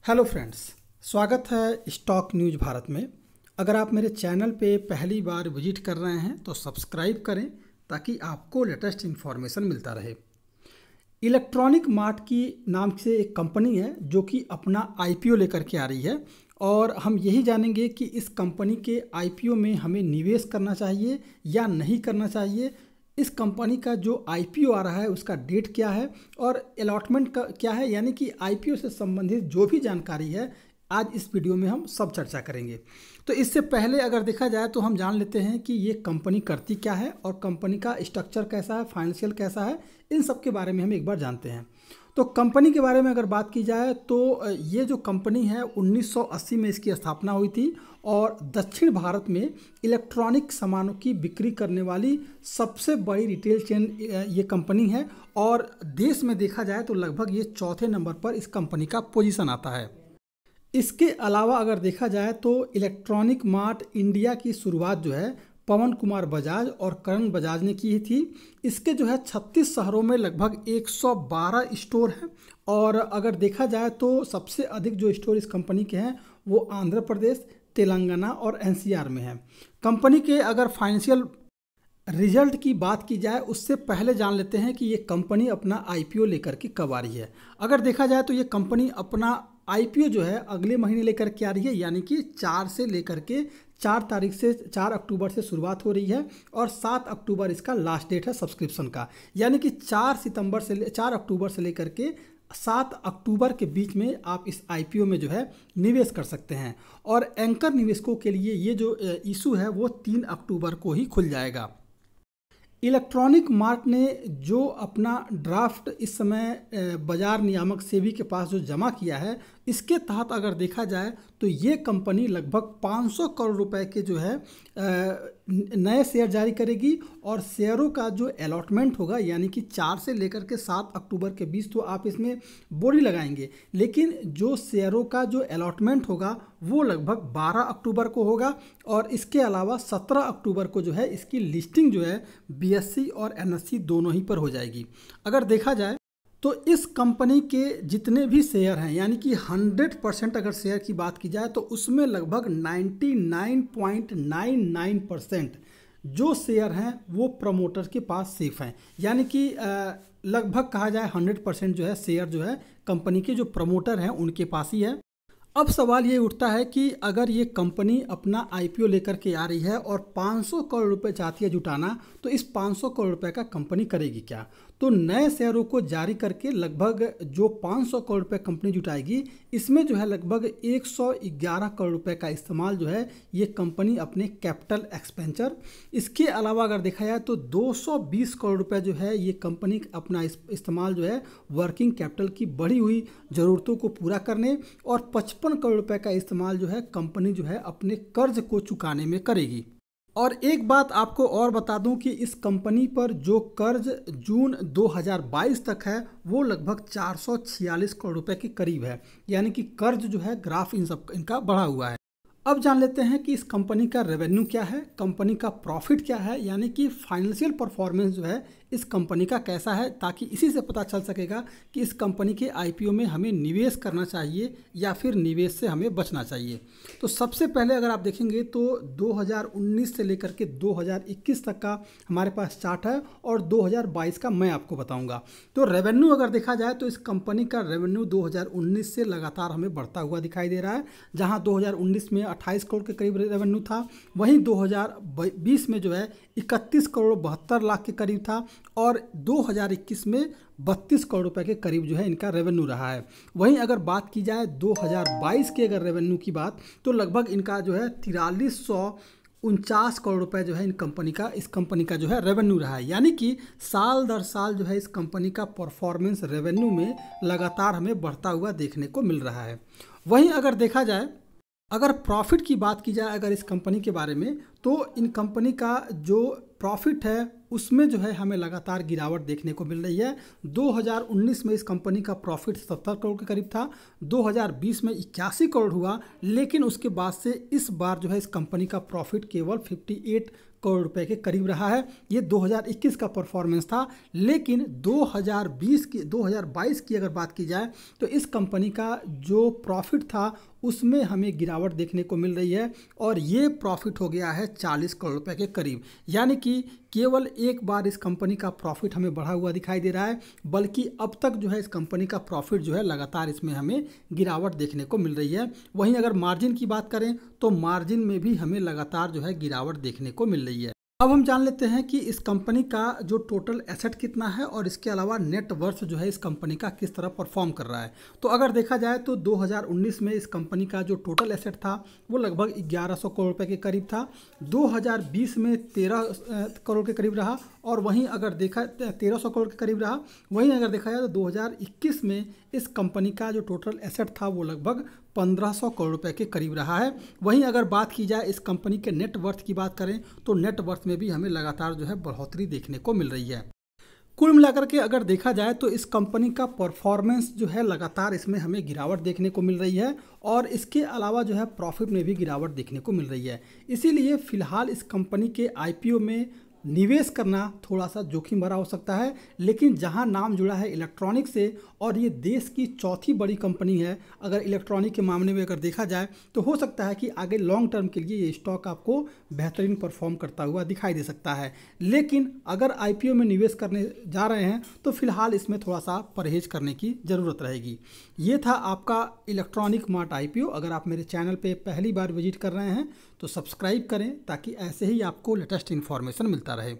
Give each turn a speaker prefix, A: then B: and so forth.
A: Hello friends, स्वागत है stock news Bharat में। अगर आप मेरे चैनल पे पहली बार विजिट कर रहे हैं तो सब्सक्राइब करें ताकि आपको लेटेस्ट इन्फॉर्मेशन मिलता रहे। इलेक्ट्रॉनिक मार्ट की नाम से एक कंपनी है जो कि अपना आईपीओ लेकर के आ रही है और हम यही जानेंगे कि इस कंपनी के आईपीओ में हमें निवेश करना चाहिए या नहीं करना चाहिए। इस कंपनी का जो आईपीओ आ रहा है उसका डेट क्या है और अलॉटमेंट का क्या है, यानी कि आईपीओ से संबंधित जो भी जानकारी है आज इस वीडियो में हम सब चर्चा करेंगे। तो इससे पहले अगर देखा जाए तो हम जान लेते हैं कि ये कंपनी करती क्या है और कंपनी का स्ट्रक्चर कैसा है, फाइनेंशियल कैसा है, इन सब के बारे में हम एक बार जानते हैं। तो कंपनी के बारे में अगर बात की जाए तो ये जो कंपनी है 1980 में इसकी स्थापना हुई थी और दक्षिण भारत में इलेक्ट्रॉनिक सामानों की बिक्री करने वाली सबसे बड़ी रिटेल चेन ये कंपनी है और देश में देखा जाए तो लगभग ये चौथे नंबर पर इस कंपनी का पोजीशन आता है। इसके अलावा अगर देखा जाए तो इलेक्ट्रॉनिक मार्ट इंडिया की शुरुआत जो है पवन कुमार बजाज और करण बजाज ने की थी। इसके जो है 36 शहरों में लगभग 112 स्टोर हैं और अगर देखा जाए तो सबसे अधिक जो स्टोर इस कंपनी के हैं वो आंध्र प्रदेश, तेलंगाना और एनसीआर में है। कंपनी के अगर फाइनेंशियल रिजल्ट की बात की जाए उससे पहले जान लेते हैं कि ये कंपनी अपना आईपीओ लेकर के कब आ रही है। अगर देखा जाए तो ये कंपनी अपना आईपीओ जो है अगले महीने लेकर के आ रही है, यानी कि 4 अक्टूबर से शुरुआत हो रही है और 7 अक्टूबर इसका लास्ट डेट है सब्सक्रिप्शन का, यानी कि 4 अक्टूबर से लेकर के 7 अक्टूबर के बीच में आप इस आईपीओ में जो है निवेश कर सकते हैं और एंकर निवेशकों के लिए ये जो इशू है वो 3 अक्टूबर को ही खुल जाएगा। इलेक्ट्रॉनिक मार्ट ने जो अपना ड्राफ्ट इस समय बाजार नियामक सेबी के पास जो जमा किया है, इसके तहत अगर देखा जाए तो ये कंपनी लगभग 500 करोड़ रुपए के जो है नए शेयर जारी करेगी और शेयरों का जो अलॉटमेंट होगा, यानी कि 4 से लेकर के 7 अक्टूबर के बीच तो आप इसमें बोली लगाएंगे, लेकिन जो शेयरों का जो अलॉटमेंट होगा वो लगभग 12 अक्टूबर को होगा और इसके अलावा 17 अक्टूबर को जो है इसकी लिस्टिंग जो है बीएसई और एनएसई दोनों ही पर हो जाएगी। अगर देखा जाए तो इस कंपनी के जितने भी शेयर हैं, यानी कि 100% अगर शेयर की बात की जाए तो उसमें लगभग 99.99% जो शेयर हैं वो प्रमोटर के पास सेफ हैं, यानी कि लगभग कहा जाए 100% जो है शेयर जो है कंपनी के जो प्रमोटर हैं उनके पास ही है। अब सवाल ये उठता है कि अगर ये कंपनी अपना आईपीओ लेकर के आ रही है और 500 करोड़ रुपए चाहती है जुटाना, तो इस 500 करोड़ रुपए का कंपनी करेगी क्या? तो नए शेयरों को जारी करके लगभग जो 500 करोड़ रुपए कंपनी जुटाएगी, इसमें जो है लगभग 111 करोड़ रुपए का इस्तेमाल जो है ये कंपनी अपने कैपिटल एक्सपेंचर, इसके अलावा अगर देखा जाए तो 220 करोड़ रुपए जो है ये कंपनी अपना इस्तेमाल जो है वर्किंग कैपिटल की बढ़ी हुई ज़रूरतों को पूरा करने और 55 करोड़ रुपए का इस्तेमाल जो है कंपनी जो है अपने कर्ज को चुकाने में करेगी। और एक बात आपको और बता दूं कि इस कंपनी पर जो कर्ज जून 2022 तक है वो लगभग 446 करोड़ रुपए के करीब है, यानी कि कर्ज जो है ग्राफ इनका बढ़ा हुआ है। अब जान लेते हैं कि इस कंपनी का रेवेन्यू क्या है, कंपनी का प्रॉफिट क्या है, यानी कि फाइनेंशियल परफॉर्मेंस जो है इस कंपनी का कैसा है, ताकि इसी से पता चल सकेगा कि इस कंपनी के आईपीओ में हमें निवेश करना चाहिए या फिर निवेश से हमें बचना चाहिए। तो सबसे पहले अगर आप देखेंगे तो 2019 से लेकर के 2021 तक का हमारे पास चार्ट है और 2022 का मैं आपको बताऊंगा। तो रेवेन्यू अगर देखा जाए तो इस कंपनी का रेवेन्यू 2019 से लगातार हमें बढ़ता हुआ दिखाई दे रहा है, जहाँ 2019 में 28 करोड़ के करीब रेवेन्यू था, वहीं 2020 में जो है 31 करोड़ 72 लाख के करीब था और 2021 में 32 करोड़ रुपए के करीब जो है इनका रेवेन्यू रहा है। वहीं अगर बात की जाए 2022 के अगर रेवेन्यू की बात तो लगभग इनका जो है 4349 करोड़ रुपए जो है इस कंपनी का जो है रेवेन्यू रहा है, यानी कि साल दर साल जो है इस कंपनी का परफॉर्मेंस रेवेन्यू में लगातार हमें बढ़ता हुआ देखने को मिल रहा है। वहीं अगर देखा जाए, अगर प्रॉफिट की बात की जाए अगर इस कंपनी के बारे में, तो इन कंपनी का जो प्रॉफिट है उसमें जो है हमें लगातार गिरावट देखने को मिल रही है। 2019 में इस कंपनी का प्रॉफिट 70 करोड़ के करीब था, 2020 में 81 करोड़ हुआ, लेकिन उसके बाद से इस बार जो है इस कंपनी का प्रॉफिट केवल 58 करोड़ रुपए के करीब रहा है। ये 2021 का परफॉर्मेंस था, लेकिन 2022 की अगर बात की जाए तो इस कंपनी का जो प्रॉफिट था उसमें हमें गिरावट देखने को मिल रही है और ये प्रॉफिट हो गया है 40 करोड़ रुपए के करीब। यानी कि केवल एक बार इस कंपनी का प्रॉफिट हमें बढ़ा हुआ दिखाई दे रहा है, बल्कि अब तक जो है इस कंपनी का प्रॉफिट जो है लगातार इसमें हमें गिरावट देखने को मिल रही है। वहीं अगर मार्जिन की बात करें तो मार्जिन में भी हमें लगातार जो है गिरावट देखने को मिल रही है। अब हम जान लेते हैं कि इस कंपनी का जो टोटल एसेट कितना है और इसके अलावा नेट वर्थ जो है इस कंपनी का किस तरह परफॉर्म कर रहा है। तो अगर देखा जाए तो 2019 में इस कंपनी का जो टोटल एसेट था वो लगभग 1100 करोड़ रुपए के करीब था, 2020 में 13 करोड़ के करीब रहा, और वहीं अगर देखा 1300 करोड़ के करीब रहा। वहीं अगर देखा जाए तो 2021 में इस कंपनी का जो टोटल एसेट था वो लगभग 1500 करोड़ रुपए के करीब रहा है। वहीं अगर बात की जाए इस कंपनी के नेट वर्थ की बात करें तो नेट वर्थ में भी हमें लगातार जो है बढ़ोतरी देखने को मिल रही है। कुल मिलाकर के अगर देखा जाए तो इस कंपनी का परफॉर्मेंस जो है लगातार इसमें हमें गिरावट देखने को मिल रही है और इसके अलावा जो है प्रॉफिट में भी गिरावट देखने को मिल रही है। इसीलिए फिलहाल इस कंपनी के आईपीओ में निवेश करना थोड़ा सा जोखिम भरा हो सकता है, लेकिन जहां नाम जुड़ा है इलेक्ट्रॉनिक से और ये देश की चौथी बड़ी कंपनी है अगर इलेक्ट्रॉनिक के मामले में अगर देखा जाए, तो हो सकता है कि आगे लॉन्ग टर्म के लिए ये स्टॉक आपको बेहतरीन परफॉर्म करता हुआ दिखाई दे सकता है। लेकिन अगर आईपीओ में निवेश करने जा रहे हैं तो फिलहाल इसमें थोड़ा सा परहेज करने की ज़रूरत रहेगी। ये था आपका इलेक्ट्रॉनिक मार्ट आईपीओ। अगर आप मेरे चैनल पे पहली बार विजिट कर रहे हैं तो सब्सक्राइब करें ताकि ऐसे ही आपको लेटेस्ट इन्फॉर्मेशन मिलता रहे।